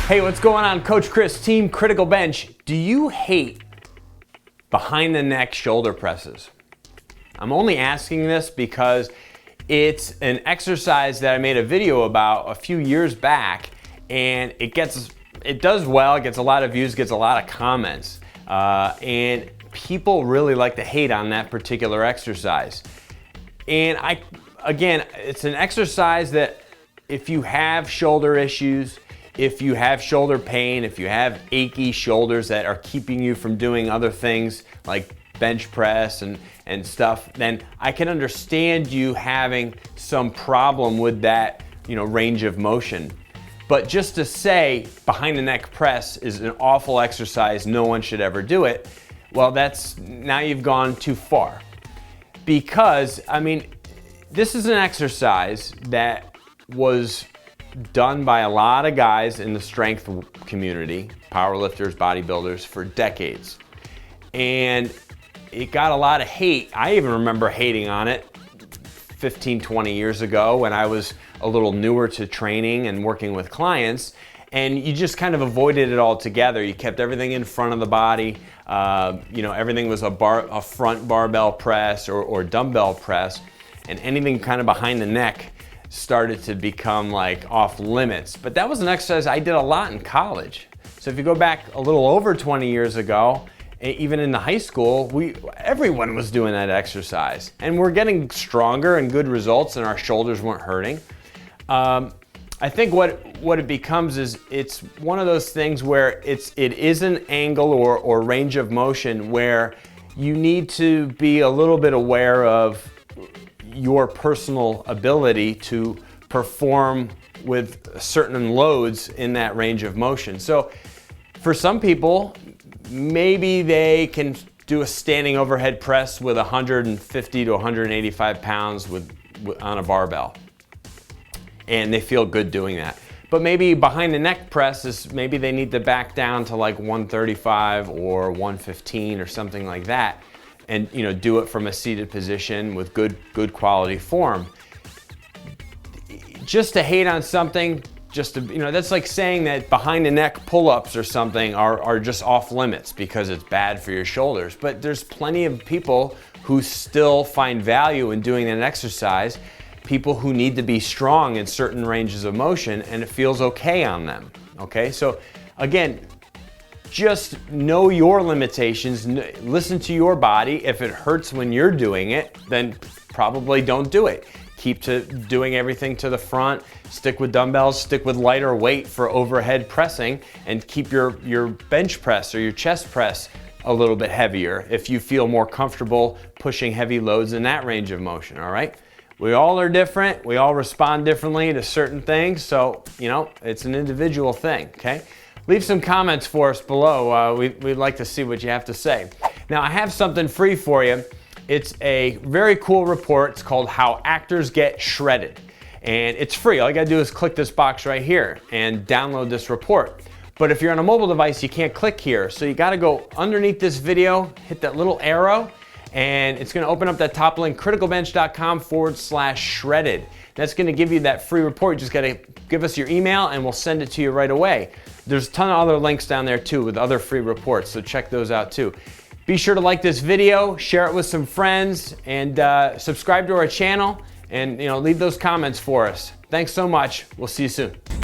Hey, what's going on? Coach Chris, Team Critical Bench. Do you hate behind the neck shoulder presses? I'm only asking this because it's an exercise that I made a video about a few years back, and it does well, it gets a lot of views, gets a lot of comments, and people really like to hate on that particular exercise. And again, it's an exercise that if you have shoulder issues, if you have shoulder pain, if you have achy shoulders that are keeping you from doing other things like bench press and stuff, then I can understand you having some problem with that, range of motion. But just to say behind the neck press is an awful exercise, no one should ever do it, well, now you've gone too far. Because, this is an exercise that was done by a lot of guys in the strength community, powerlifters, bodybuilders, for decades. And it got a lot of hate. I even remember hating on it 15, 20 years ago when I was a little newer to training and working with clients. And you just kind of avoided it altogether. You kept everything in front of the body. Everything was a front barbell press or dumbbell press. And anything kind of behind the neck started to become like off limits. But that was an exercise I did a lot in college. So if you go back a little over 20 years ago, even in the high school, everyone was doing that exercise. And we're getting stronger and good results, and our shoulders weren't hurting. I think what it becomes is it's one of those things where it is an angle or range of motion where you need to be a little bit aware of your personal ability to perform with certain loads in that range of motion. So for some people, maybe they can do a standing overhead press with 150 to 185 pounds on a barbell, and they feel good doing that. But maybe behind the neck press maybe they need to back down to like 135 or 115 or something like that, and do it from a seated position with good quality form. Just to hate on something, that's like saying that behind the neck pull-ups or something are just off limits because it's bad for your shoulders. But there's plenty of people who still find value in doing that exercise, people who need to be strong in certain ranges of motion, and it feels okay on them. Okay, so again, just know your limitations, listen to your body. If it hurts when you're doing it, then probably don't do it. Keep to doing everything to the front, stick with dumbbells, stick with lighter weight for overhead pressing, and keep your bench press or your chest press a little bit heavier if you feel more comfortable pushing heavy loads in that range of motion, all right? We all are different, we all respond differently to certain things, so it's an individual thing, okay? Leave some comments for us below. We'd like to see what you have to say. Now, I have something free for you. It's a very cool report. It's called How Actors Get Shredded. And it's free. All you gotta do is click this box right here and download this report. But if you're on a mobile device, you can't click here. So you gotta go underneath this video, hit that little arrow, and it's gonna open up that top link, criticalbench.com/shredded. That's gonna give you that free report. You just gotta give us your email and we'll send it to you right away. There's a ton of other links down there too with other free reports, so check those out too. Be sure to like this video, share it with some friends, and subscribe to our channel, and leave those comments for us. Thanks so much. We'll see you soon.